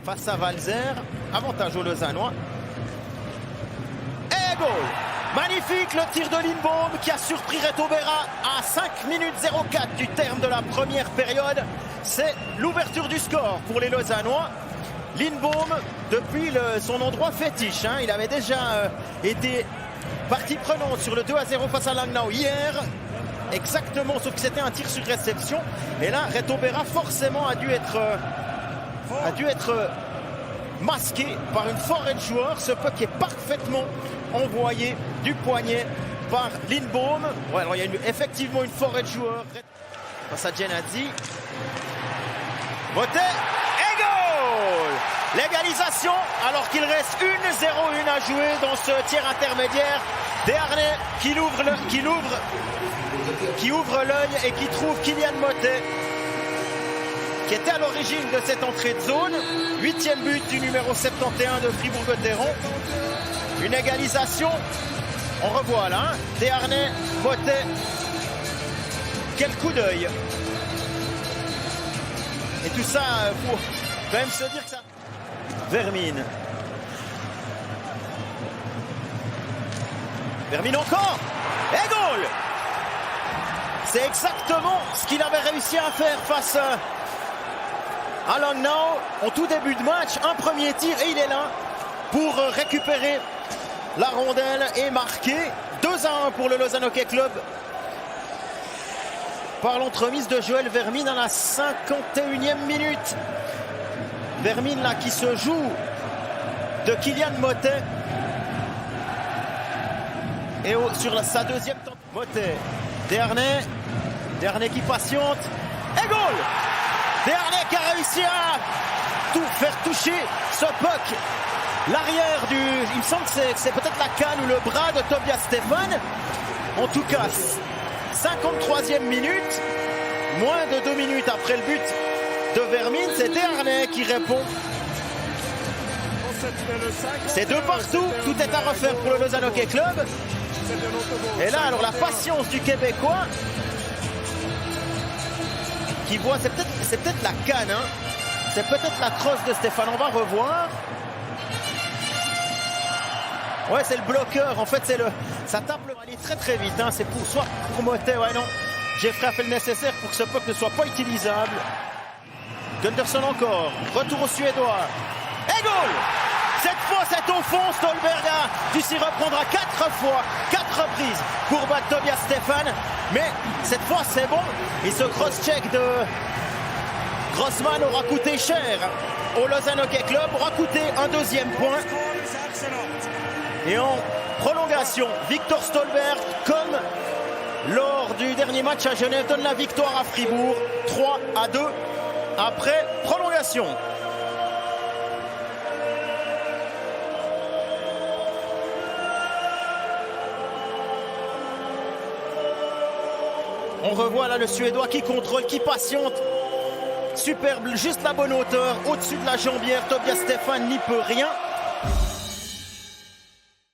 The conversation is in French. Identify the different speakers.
Speaker 1: face à Walzer. Avantage aux Lausannois. Et goal! Magnifique le tir de Lindbohm qui a surpris Reto Berra à 5 minutes 04 du terme de la première période. C'est l'ouverture du score pour les Lausannois. Lindbohm, depuis son endroit fétiche, hein, il avait déjà été partie prenante sur le 2-0 face à Langnau hier. Exactement, sauf que c'était un tir sur réception. Et là, Reto Berra forcément a dû être masqué par une forehand joueur. Ce puck est parfaitement envoyé du poignet par Lindbohm. Ouais, alors il y a effectivement une forehand joueur. Face à Genadzi. Voté et goal! L'égalisation alors qu'il reste 1-0-1 à jouer dans ce tiers intermédiaire. Desharnais qui ouvre l'œil et qui trouve Kylian Motet, qui était à l'origine de cette entrée de zone. 8e but du numéro 71 de Fribourg-Gotteron. Une égalisation. On revoit là, hein. Desharnais, Motet. Quel coup d'œil. Et tout ça pour quand même se dire que ça... Vermin. Vermin encore. Et goal! C'est exactement ce qu'il avait réussi à faire face à Langnau en tout début de match. Un premier tir et il est là pour récupérer la rondelle et marquer 2-1 pour le Lausanne Hockey Club par l'entremise de Joël Vermin dans la 51e minute. Vermin là qui se joue de Kylian Motet. Et sur sa deuxième tentative, Motet, Desharnais qui patiente. Et goal! Desharnais qui a réussi à faire toucher ce puck. L'arrière il me semble que c'est peut-être la canne ou le bras de Tobias Stefan. En tout cas, 53e minute, moins de 2 minutes après le but de Vermin, c'est Desharnais qui répond. C'est de partout, tout est à refaire pour le Lausanne Hockey Club. Et là, alors la patience du Québécois qui voit, c'est peut-être la canne, hein. C'est peut-être la crosse de Stéphane, on va revoir. Ouais, c'est le bloqueur, en fait ça tape le aller très très vite, hein. C'est soit pour Motet, ouais non. Jeffrey a fait le nécessaire pour que ce puck ne soit pas utilisable. Gunderson encore, retour au Suédois. Et goal! Cette fois, c'est au fond, Stolberg a dû s'y reprendre à 4 fois, 4 reprises pour battre Tobias Stefan. Mais cette fois, c'est bon. Et ce cross-check de Grossman aura coûté cher au Lausanne Hockey Club, aura coûté un 2e point. Et en prolongation, Victor Stolberg, comme lors du dernier match à Genève, donne la victoire à Fribourg, 3-2 après prolongation. On revoit là le Suédois qui contrôle, qui patiente. Superbe, juste la bonne hauteur, au-dessus de la jambière. Tobias Stefan n'y peut rien.